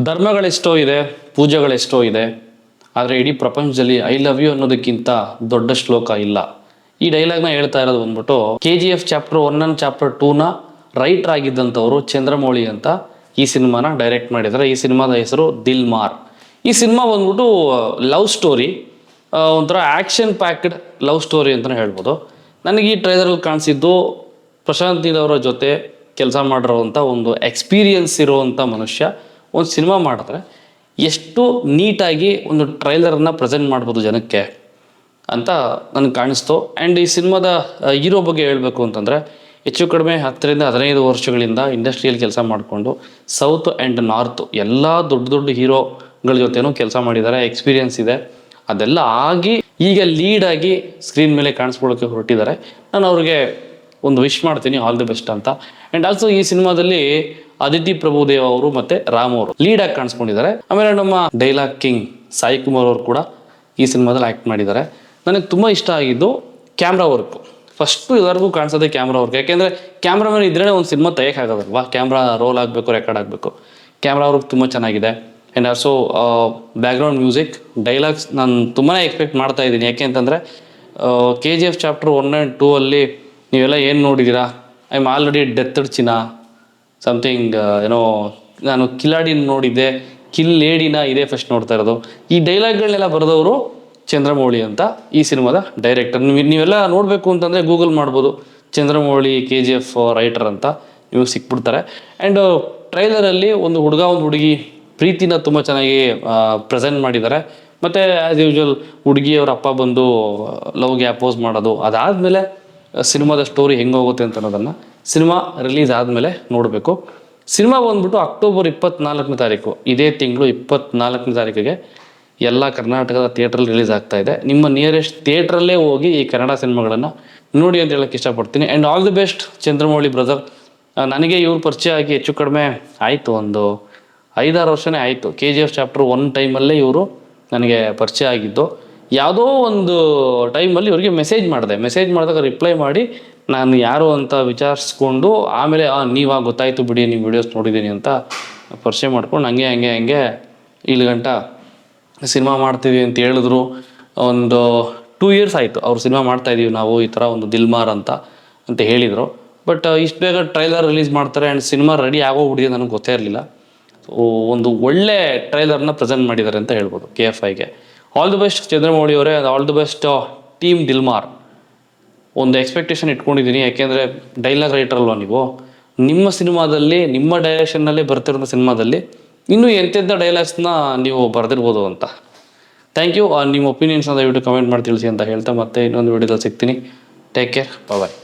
ಧರ್ಮಗಳೆಷ್ಟೋ ಇದೆ, ಪೂಜೆಗಳೆಷ್ಟೋ ಇದೆ, ಆದರೆ ಇಡೀ ಪ್ರಪಂಚದಲ್ಲಿ ಐ ಲವ್ ಯು ಅನ್ನೋದಕ್ಕಿಂತ ದೊಡ್ಡ ಶ್ಲೋಕ ಇಲ್ಲ. ಈ ಡೈಲಾಗ್ನ ಹೇಳ್ತಾ ಇರೋದು ಬಂದ್ಬಿಟ್ಟು KGF ಚಾಪ್ಟರ್ 1 and ಚಾಪ್ಟರ್ 2ನ ರೈಟರ್ ಆಗಿದ್ದಂಥವ್ರು ಚಂದ್ರಮೌಳಿ ಅಂತ ಈ ಸಿನಿಮಾನ ಡೈರೆಕ್ಟ್ ಮಾಡಿದ್ದಾರೆ. ಈ ಸಿನಿಮಾದ ಹೆಸರು ದಿಲ್ ಮಾರ್. ಈ ಸಿನಿಮಾ ಬಂದ್ಬಿಟ್ಟು ಲವ್ ಸ್ಟೋರಿ, ಒಂಥರ ಆ್ಯಕ್ಷನ್ ಪ್ಯಾಕ್ಡ್ ಲವ್ ಸ್ಟೋರಿ ಅಂತಲೇ ಹೇಳ್ಬೋದು. ನನಗೆ ಈ ಟ್ರೈಲರಲ್ಲಿ ಕಾಣಿಸಿದ್ದು ಪ್ರಶಾಂತ್ ನೀಲ್ ಅವರ ಜೊತೆ ಕೆಲಸ ಮಾಡಿರೋವಂಥ ಒಂದು ಎಕ್ಸ್ಪೀರಿಯನ್ಸ್ ಇರುವಂಥ ಮನುಷ್ಯ ಒಂದು ಸಿನಿಮಾ ಮಾಡಿದ್ರೆ ಎಷ್ಟು ನೀಟಾಗಿ ಒಂದು ಟ್ರೈಲರನ್ನು ಪ್ರೆಸೆಂಟ್ ಮಾಡ್ಬೋದು ಜನಕ್ಕೆ ಅಂತ ನನಗೆ ಕಾಣಿಸ್ತು. ಆ್ಯಂಡ್ ಈ ಸಿನಿಮಾದ ಹೀರೋ ಬಗ್ಗೆ ಹೇಳಬೇಕು ಅಂತಂದರೆ ಹೆಚ್ಚು ಕಡಿಮೆ 10 ರಿಂದ 15 ವರ್ಷಗಳಿಂದ ಇಂಡಸ್ಟ್ರಿಯಲ್ಲಿ ಕೆಲಸ ಮಾಡಿಕೊಂಡು ಸೌತ್ ಆ್ಯಂಡ್ ನಾರ್ತ್ ಎಲ್ಲ ದೊಡ್ಡ ದೊಡ್ಡ ಹೀರೋಗಳ ಜೊತೆನೂ ಕೆಲಸ ಮಾಡಿದ್ದಾರೆ, ಎಕ್ಸ್ಪೀರಿಯನ್ಸ್ ಇದೆ. ಅದೆಲ್ಲ ಆಗಿ ಈಗ ಲೀಡಾಗಿ ಸ್ಕ್ರೀನ್ ಮೇಲೆ ಕಾಣಿಸ್ಕೊಳ್ಳೋಕ್ಕೆ ಹೊರಟಿದ್ದಾರೆ. ನಾನು ಅವ್ರಿಗೆ ಒಂದು ವಿಶ್ ಮಾಡ್ತೀನಿ, ಆಲ್ ದಿ ಬೆಸ್ಟ್ ಅಂತ. ಆ್ಯಂಡ್ ಆಲ್ಸೋ ಈ ಸಿನಿಮಾದಲ್ಲಿ ಅದಿತಿ ಪ್ರಭುದೇವ ಅವರು ಮತ್ತು ರಾಮ್ ಅವರು ಲೀಡಾಗಿ ಕಾಣಿಸ್ಕೊಂಡಿದ್ದಾರೆ. ಆಮೇಲೆ ನಮ್ಮ ಡೈಲಾಗ್ ಕಿಂಗ್ ಸಾಯಿ ಕುಮಾರ್ ಅವರು ಕೂಡ ಈ ಸಿನಿಮಾದಲ್ಲಿ ಆ್ಯಕ್ಟ್ ಮಾಡಿದ್ದಾರೆ. ನನಗೆ ತುಂಬ ಇಷ್ಟ ಆಗಿದ್ದು ಕ್ಯಾಮ್ರಾ ವರ್ಕು. ಫಸ್ಟು ಎಲ್ಲರಿಗೂ ಕಾಣಿಸೋದೆ ಕ್ಯಾಮ್ರಾ ವರ್ಕ್. ಯಾಕೆಂದರೆ ಕ್ಯಾಮ್ರಾಮನ್ ಇದ್ರೇ ಒಂದು ಸಿನಿಮಾ ತೆಗಿಯೋಕ್ಕಾಗೋದಲ್ವಾ, ಕ್ಯಾಮ್ರಾ ರೋಲ್ ಆಗಬೇಕು, ರೆಕಾರ್ಡ್ ಆಗಬೇಕು. ಕ್ಯಾಮ್ರಾ ವರ್ಕ್ ತುಂಬ ಚೆನ್ನಾಗಿದೆ. And also background music, dialogues ನಾನು ತುಂಬಾ ಎಕ್ಸ್ಪೆಕ್ಟ್ ಮಾಡ್ತಾ ಇದ್ದೀನಿ. ಯಾಕೆ ಅಂತಂದರೆ KGF ಚಾಪ್ಟರ್ 1 and 2 ಅಲ್ಲಿ ನೀವೆಲ್ಲ ಏನು ನೋಡಿದ್ದೀರಾ, ಐ ಆಮ್ ಆಲ್ರೆಡಿ ಡೆತ್ಡ್ ಚಿನ್ನ ಸಮಥಿಂಗ್, ಏನೋ ನಾನು ಕಿಲಾಡಿನ ನೋಡಿದ್ದೆ, ಕಿಲ್ ಲೇಡಿನ ಇದೇ ಫಸ್ಟ್ ನೋಡ್ತಾ ಇರೋದು. ಈ ಡೈಲಾಗ್ಗಳನ್ನೆಲ್ಲ ಬರೆದವರು ಚಂದ್ರಮೌಳಿ ಅಂತ ಈ ಸಿನಿಮಾದ ಡೈರೆಕ್ಟರ್. ನೀವೆಲ್ಲ ನೋಡಬೇಕು ಅಂತಂದರೆ ಗೂಗಲ್ ಮಾಡ್ಬೋದು, ಚಂದ್ರಮೌಳಿ KGF ರೈಟರ್ ಅಂತ ನಿಮಗೆ ಸಿಕ್ಬಿಡ್ತಾರೆ. ಆ್ಯಂಡ್ ಟ್ರೈಲರಲ್ಲಿ ಒಂದು ಹುಡುಗ ಒಂದು ಹುಡುಗಿ ಪ್ರೀತಿನ ತುಂಬ ಚೆನ್ನಾಗಿ ಪ್ರೆಸೆಂಟ್ ಮಾಡಿದ್ದಾರೆ. ಮತ್ತು ಆ್ಯಸ್ ಯೂಶ್ವಲ್ ಹುಡುಗಿಯವ್ರ ಅಪ್ಪ ಬಂದು ಲವ್ಗೆ ಅಪೋಸ್ ಮಾಡೋದು, ಅದಾದಮೇಲೆ ಸಿನಿಮಾದ ಸ್ಟೋರಿ ಹೆಂಗೆ ಹೋಗುತ್ತೆ ಅಂತ ಅನ್ನೋದನ್ನು ಸಿನಿಮಾ ರಿಲೀಸ್ ಆದಮೇಲೆ ನೋಡಬೇಕು. ಸಿನಿಮಾ ಬಂದ್ಬಿಟ್ಟು ಅಕ್ಟೋಬರ್ 24ನೇ ತಾರೀಕು, ಇದೇ ತಿಂಗಳು 24ನೇ ತಾರೀಕಿಗೆ ಎಲ್ಲ ಕರ್ನಾಟಕದ ಥಿಯೇಟ್ರಲ್ಲಿ ರಿಲೀಸ್ ಆಗ್ತಾ ಇದೆ. ನಿಮ್ಮ ನಿಯರೆಸ್ಟ್ ಥಿಯೇಟ್ರಲ್ಲೇ ಹೋಗಿ ಈ ಕನ್ನಡ ಸಿನಿಮಾಗಳನ್ನು ನೋಡಿ ಅಂತ ಹೇಳೋಕ್ಕೆ ಇಷ್ಟಪಡ್ತೀನಿ. And all the best Chandramouli brother. ನನಗೆ ಇವ್ರ ಪರಿಚಯ ಆಗಿ ಹೆಚ್ಚು ಕಡಿಮೆ ಆಯಿತು, ಒಂದು 5-6 ವರ್ಷನೇ ಆಯಿತು. KGF ಚಾಪ್ಟರ್ 1 ಟೈಮಲ್ಲೇ ಇವರು ನನಗೆ ಪರಿಚಯ ಆಗಿದ್ದು. ಯಾವುದೋ ಒಂದು ಟೈಮಲ್ಲಿ ಇವ್ರಿಗೆ ಮೆಸೇಜ್ ಮಾಡಿದಾಗ ರಿಪ್ಲೈ ಮಾಡಿ ನಾನು ಯಾರು ಅಂತ ವಿಚಾರಿಸ್ಕೊಂಡು ಆಮೇಲೆ ನೀವಾಗ ಗೊತ್ತಾಯಿತು ಬಿಡಿ, ನೀವು ವೀಡಿಯೋಸ್ ನೋಡಿದ್ದೀನಿ ಅಂತ ಪರಿಚಯ ಮಾಡ್ಕೊಂಡು ಹಂಗೆ ಇಲ್ಲಿ ಗಂಟ ಸಿನಿಮಾ ಮಾಡ್ತೀವಿ ಅಂತ ಹೇಳಿದ್ರು. ಒಂದು 2 years ಆಯಿತು ಅವ್ರು ಸಿನಿಮಾ ಮಾಡ್ತಾಯಿದ್ದೀವಿ ನಾವು ಈ ಥರ ಒಂದು ದಿಲ್ ಮಾರ್ ಅಂತ ಹೇಳಿದರು. ಬಟ್ ಇಷ್ಟು ಬೇಗ ಟ್ರೈಲರ್ ರಿಲೀಸ್ ಮಾಡ್ತಾರೆ ಆ್ಯಂಡ್ ಸಿನಿಮಾ ರೆಡಿ ಆಗೋಗ್ಬಿಟ್ಟಿದೆ, ನನಗೆ ಗೊತ್ತೇ ಇರಲಿಲ್ಲ. ಸೊ ಒಂದು ಒಳ್ಳೆ ಟ್ರೈಲರ್ನ ಪ್ರೆಸೆಂಟ್ ಮಾಡಿದ್ದಾರೆ ಅಂತ ಹೇಳ್ಬೋದು KFIಗೆ. ಆಲ್ ದಿ ಬೆಸ್ಟ್ ಚಂದ್ರಮೌಳಿ ಅವರೇ, ಆಲ್ ದಿ ಬೆಸ್ಟ್ ಟೀಮ್ ದಿಲ್ ಮಾರ್. ಒಂದು ಎಕ್ಸ್ಪೆಕ್ಟೇಷನ್ ಇಟ್ಕೊಂಡಿದ್ದೀನಿ, ಯಾಕೆಂದರೆ ಡೈಲಾಗ್ ರೈಟರ್ ಅಲ್ವಾ ನೀವು, ನಿಮ್ಮ ಸಿನಿಮಾದಲ್ಲಿ ನಿಮ್ಮ ಡೈರೆಕ್ಷನ್ನಲ್ಲೇ ಬರ್ತಿರೋ ಸಿನಿಮಾದಲ್ಲಿ ಇನ್ನೂ ಎಂತೆಂಥ ಡೈಲಾಗ್ಸ್ನ ನೀವು ಬರೆದಿರ್ಬೋದು ಅಂತ. Thank you. ನಿಮ್ಮ ಒಪಿನಿಯನ್ಸ್ನ ದಯವಿಟ್ಟು ಕಮೆಂಟ್ ಮಾಡಿ ತಿಳಿಸಿ ಅಂತ ಹೇಳ್ತಾ ಮತ್ತೆ ಇನ್ನೊಂದು ವಿಡಿಯೋದಲ್ಲಿ ಸಿಗ್ತೀನಿ. ಟೇಕ್ ಕೇರ್, ಬಾಯ್.